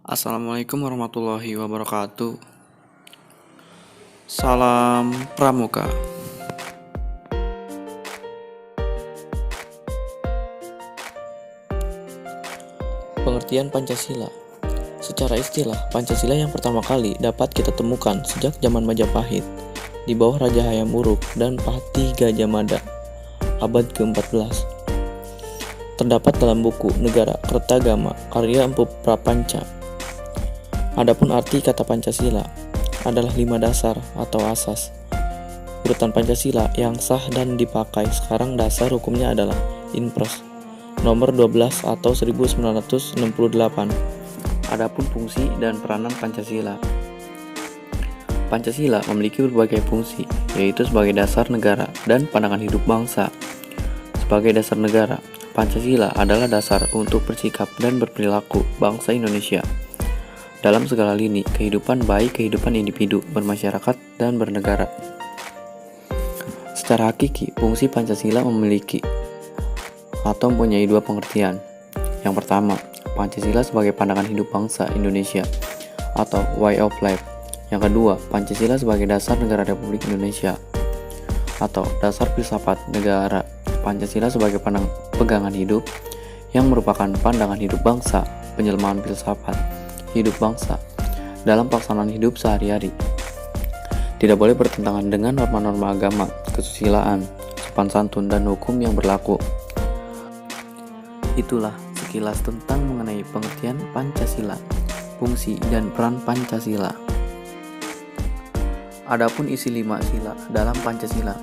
Assalamualaikum warahmatullahi wabarakatuh. Salam Pramuka. Pengertian Pancasila. Secara istilah, Pancasila yang pertama kali dapat kita temukan sejak zaman Majapahit di bawah Raja Hayam Wuruk dan Patih Gajah Mada abad ke-14. Terdapat dalam buku Negara Kertagama karya Empu Prapanca. Adapun arti kata Pancasila adalah 5 dasar atau asas. Urutan Pancasila yang sah dan dipakai sekarang dasar hukumnya adalah Inpres nomor 12 atau 1968. Adapun fungsi dan peranan Pancasila. Pancasila memiliki berbagai fungsi, yaitu sebagai dasar negara dan pandangan hidup bangsa. Sebagai dasar negara, Pancasila adalah dasar untuk bersikap dan berperilaku bangsa Indonesia dalam segala lini kehidupan, baik kehidupan individu, bermasyarakat, dan bernegara. Secara hakiki, fungsi Pancasila memiliki atau mempunyai 2 pengertian. Yang pertama, Pancasila sebagai pandangan hidup bangsa Indonesia atau way of life. Yang kedua, Pancasila sebagai dasar negara Republik Indonesia atau dasar filsafat negara. Pancasila sebagai pegangan hidup yang merupakan pandangan hidup bangsa, penyelemahan filsafat hidup bangsa dalam pelaksanaan hidup sehari-hari. Tidak boleh bertentangan dengan norma-norma agama, kesusilaan, sopan santun, dan hukum yang berlaku. Itulah sekilas tentang mengenai pengertian Pancasila, fungsi dan peran Pancasila. Adapun isi 5 sila dalam Pancasila,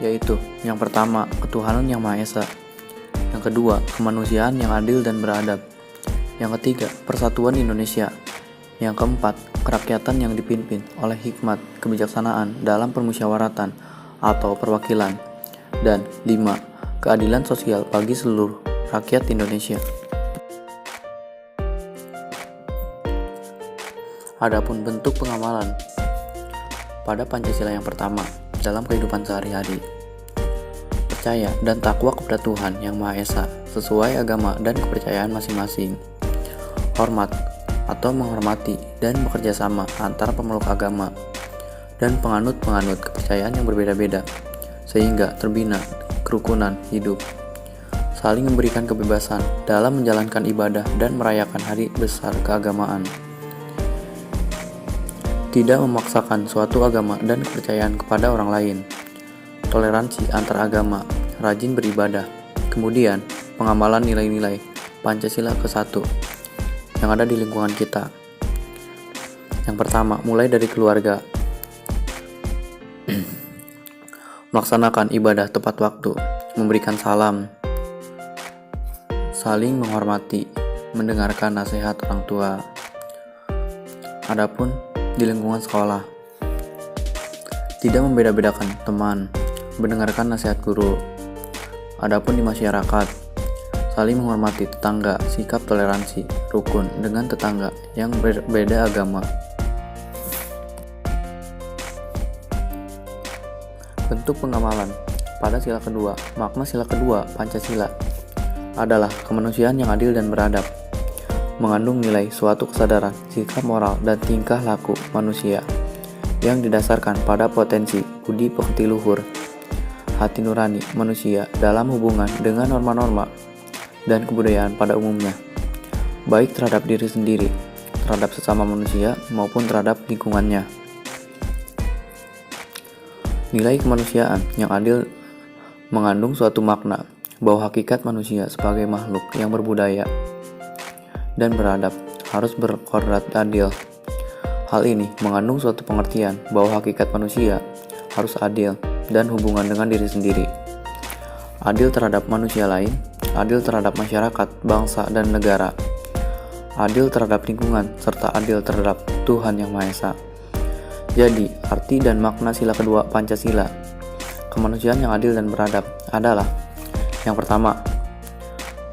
yaitu yang pertama, ketuhanan yang Maha Esa. Yang kedua, kemanusiaan yang adil dan beradab. Yang ketiga, persatuan Indonesia. Yang keempat, kerakyatan yang dipimpin oleh hikmat kebijaksanaan dalam permusyawaratan atau perwakilan. Dan 5, keadilan sosial bagi seluruh rakyat Indonesia. Adapun bentuk pengamalan pada Pancasila yang pertama dalam kehidupan sehari-hari. Percaya dan takwa kepada Tuhan Yang Maha Esa sesuai agama dan kepercayaan masing-masing. Hormat atau menghormati dan bekerja sama antara pemeluk agama dan penganut-penganut kepercayaan yang berbeda-beda sehingga terbina kerukunan hidup. Saling memberikan kebebasan dalam menjalankan ibadah dan merayakan hari besar keagamaan. Tidak memaksakan suatu agama dan kepercayaan kepada orang lain. Toleransi antar agama, rajin beribadah. Kemudian, pengamalan nilai-nilai Pancasila ke-1 yang ada di lingkungan kita. Yang pertama, mulai dari keluarga. Melaksanakan ibadah tepat waktu, memberikan salam, saling menghormati, mendengarkan nasihat orang tua. Adapun di lingkungan sekolah, tidak membeda-bedakan teman, mendengarkan nasihat guru. Adapun di masyarakat, saling menghormati tetangga, sikap toleransi, rukun dengan tetangga yang berbeda agama. Bentuk pengamalan pada sila kedua. Makna sila kedua Pancasila adalah kemanusiaan yang adil dan beradab, mengandung nilai suatu kesadaran, sikap moral, dan tingkah laku manusia yang didasarkan pada potensi budi pekerti luhur, hati nurani manusia dalam hubungan dengan norma-norma dan kebudayaan pada umumnya, baik terhadap diri sendiri, terhadap sesama manusia, maupun terhadap lingkungannya. Nilai kemanusiaan yang adil mengandung suatu makna bahwa hakikat manusia sebagai makhluk yang berbudaya dan beradab harus berkodrat adil. Hal ini mengandung suatu pengertian bahwa hakikat manusia harus adil dan hubungan dengan diri sendiri, adil terhadap manusia lain, adil terhadap masyarakat, bangsa, dan negara, adil terhadap lingkungan, serta adil terhadap Tuhan Yang Maha Esa. Jadi, arti dan makna sila kedua Pancasila, kemanusiaan yang adil dan beradab, adalah yang pertama,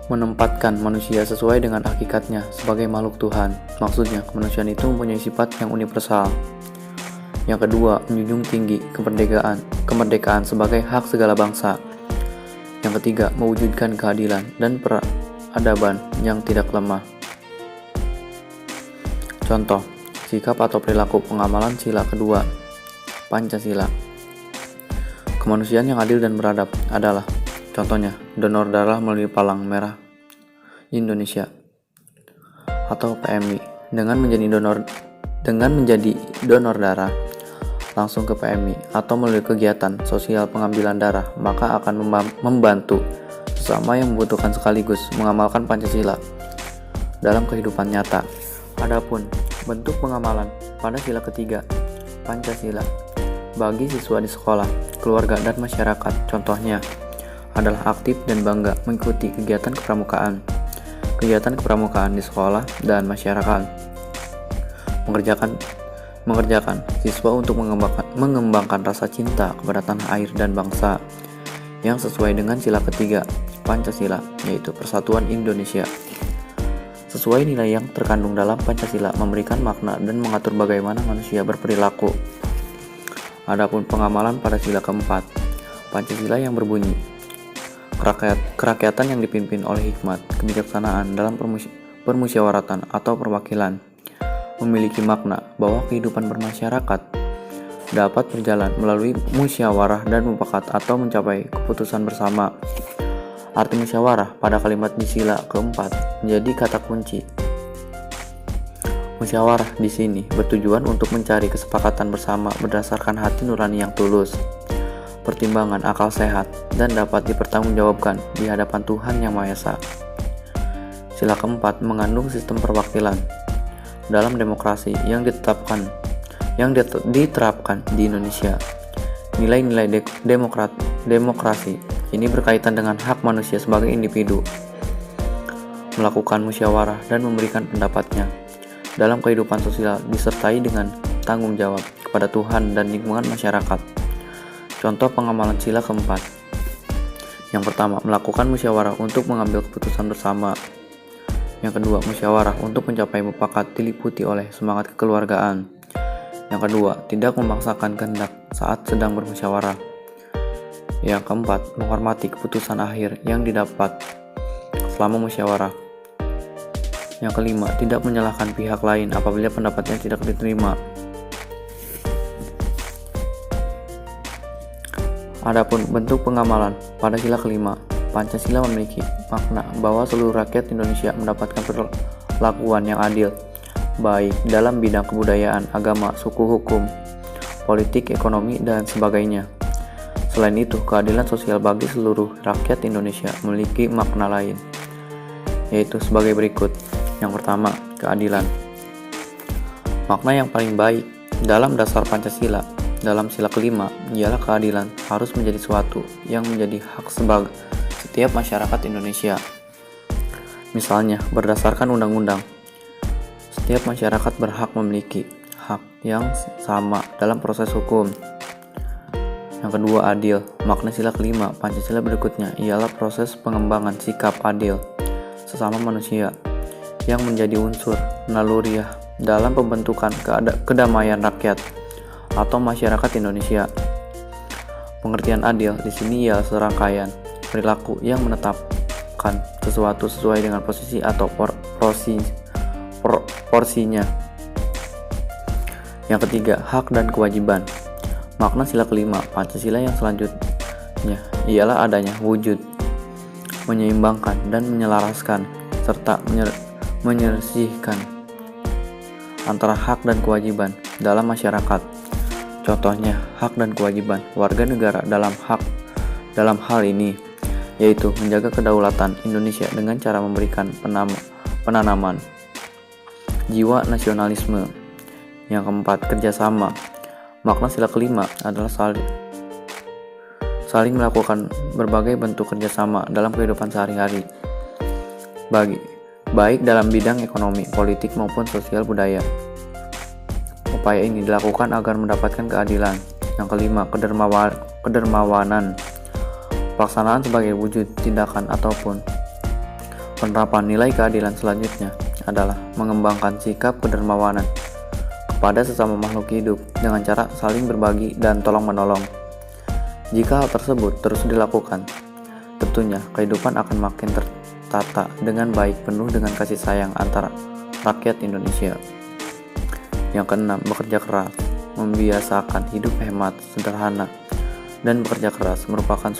menempatkan manusia sesuai dengan hakikatnya sebagai makhluk Tuhan. Maksudnya, kemanusiaan itu mempunyai sifat yang universal. Yang kedua, menjunjung tinggi kemerdekaan sebagai hak segala bangsa. Yang ketiga, mewujudkan keadilan dan peradaban yang tidak lemah. Contoh, sikap atau perilaku pengamalan sila kedua, Pancasila. Kemanusiaan yang adil dan beradab adalah, contohnya, donor darah melalui Palang Merah Indonesia atau PMI. Dengan menjadi donor darah langsung ke PMI atau melalui kegiatan sosial pengambilan darah, maka akan membantu sesama yang membutuhkan sekaligus mengamalkan Pancasila dalam kehidupan nyata. Adapun bentuk pengamalan pada sila ketiga, Pancasila, bagi siswa di sekolah, keluarga, dan masyarakat, contohnya adalah aktif dan bangga mengikuti kegiatan kepramukaan di sekolah dan masyarakat, mengerjakan siswa untuk mengembangkan rasa cinta kepada tanah air dan bangsa yang sesuai dengan sila ketiga Pancasila, yaitu Persatuan Indonesia. Sesuai nilai yang terkandung dalam Pancasila memberikan makna dan mengatur bagaimana manusia berperilaku. Adapun pengamalan pada sila keempat, Pancasila yang berbunyi, kerakyatan yang dipimpin oleh hikmat, kebijaksanaan dalam permusyawaratan atau perwakilan, memiliki makna bahwa kehidupan bermasyarakat dapat berjalan melalui musyawarah dan mufakat atau mencapai keputusan bersama. Arti musyawarah pada kalimat di sila keempat menjadi kata kunci. Musyawarah di sini bertujuan untuk mencari kesepakatan bersama berdasarkan hati nurani yang tulus, pertimbangan akal sehat, dan dapat dipertanggungjawabkan di hadapan Tuhan Yang Maha Esa. Sila keempat mengandung sistem perwakilan dalam demokrasi yang diterapkan di Indonesia. Nilai-nilai demokrasi ini berkaitan dengan hak manusia sebagai individu melakukan musyawarah dan memberikan pendapatnya dalam kehidupan sosial disertai dengan tanggung jawab kepada Tuhan dan lingkungan masyarakat. Contoh pengamalan sila keempat. Yang pertama, melakukan musyawarah untuk mengambil keputusan bersama. Yang kedua, musyawarah untuk mencapai mufakat diliputi oleh semangat kekeluargaan. Yang kedua, tidak memaksakan kehendak saat sedang bermusyawarah. Yang keempat, menghormati keputusan akhir yang didapat selama musyawarah. Yang kelima, tidak menyalahkan pihak lain apabila pendapatnya tidak diterima. Adapun bentuk pengamalan pada sila kelima, Pancasila memiliki makna bahwa seluruh rakyat Indonesia mendapatkan perlakuan yang adil, baik dalam bidang kebudayaan, agama, suku, hukum, politik, ekonomi, dan sebagainya. Selain itu, keadilan sosial bagi seluruh rakyat Indonesia memiliki makna lain, yaitu sebagai berikut. Yang pertama, keadilan. Makna yang paling baik dalam dasar Pancasila dalam sila kelima ialah keadilan harus menjadi suatu yang menjadi hak sebagai setiap masyarakat Indonesia. Misalnya, berdasarkan undang-undang, setiap masyarakat berhak memiliki hak yang sama dalam proses hukum. Yang kedua, adil. Makna sila kelima Pancasila berikutnya ialah proses pengembangan sikap adil sesama manusia yang menjadi unsur naluriah dalam pembentukan kedamaian rakyat atau masyarakat Indonesia. Pengertian adil di sini ialah serangkaian perilaku yang menetapkan sesuatu sesuai dengan posisi atau porsinya. Yang ketiga, hak dan kewajiban. Makna sila kelima Pancasila yang selanjutnya ialah adanya wujud, menyeimbangkan dan menyelaraskan, serta menyisihkan antara hak dan kewajiban dalam masyarakat. Contohnya, hak dan kewajiban warga negara dalam hal ini, yaitu menjaga kedaulatan Indonesia dengan cara memberikan penanaman jiwa nasionalisme. Yang keempat, kerjasama. Makna sila kelima adalah saling melakukan berbagai bentuk kerjasama dalam kehidupan sehari-hari, baik dalam bidang ekonomi, politik, maupun sosial budaya. Upaya ini dilakukan agar mendapatkan keadilan. Yang kelima, kedermawanan. Pelaksanaan sebagai wujud tindakan ataupun penerapan nilai keadilan selanjutnya adalah mengembangkan sikap kedermawanan pada sesama makhluk hidup dengan cara saling berbagi dan tolong-menolong. Jika hal tersebut terus dilakukan, tentunya kehidupan akan makin tertata dengan baik, penuh dengan kasih sayang antara rakyat Indonesia. Yang keenam, bekerja keras. Membiasakan hidup hemat, sederhana, dan bekerja keras merupakan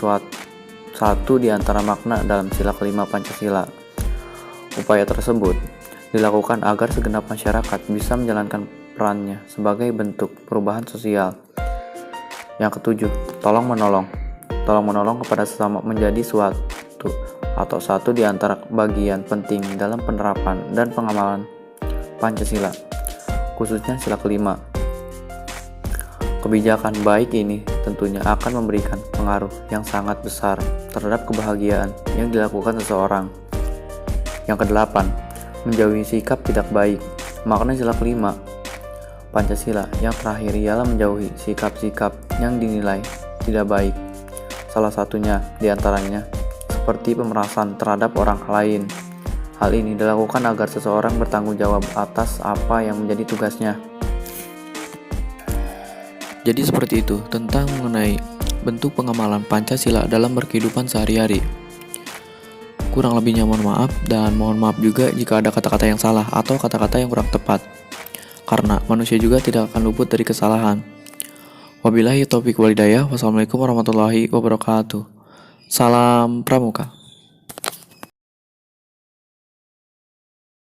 satu di antara makna dalam sila kelima Pancasila. Upaya tersebut dilakukan agar segenap masyarakat bisa menjalankan perannya sebagai bentuk perubahan sosial. Yang ketujuh, tolong menolong. Tolong menolong kepada sesama menjadi satu di antara bagian penting dalam penerapan dan pengamalan Pancasila, khususnya sila kelima. Kebijakan baik ini tentunya akan memberikan pengaruh yang sangat besar terhadap kebahagiaan yang dilakukan seseorang. Yang kedelapan, menjauhi sikap tidak baik. Makna sila kelima Pancasila yang terakhir ialah menjauhi sikap-sikap yang dinilai tidak baik. Salah satunya diantaranya seperti pemerasan terhadap orang lain. Hal ini dilakukan agar seseorang bertanggung jawab atas apa yang menjadi tugasnya. Jadi seperti itu tentang mengenai bentuk pengamalan Pancasila dalam berkehidupan sehari-hari. Kurang lebihnya mohon maaf, dan mohon maaf juga jika ada kata-kata yang salah atau kata-kata yang kurang tepat. Karena manusia juga tidak akan luput dari kesalahan. Wabillahi taufiq wal hidayah. Wassalamualaikum warahmatullahi wabarakatuh. Salam Pramuka.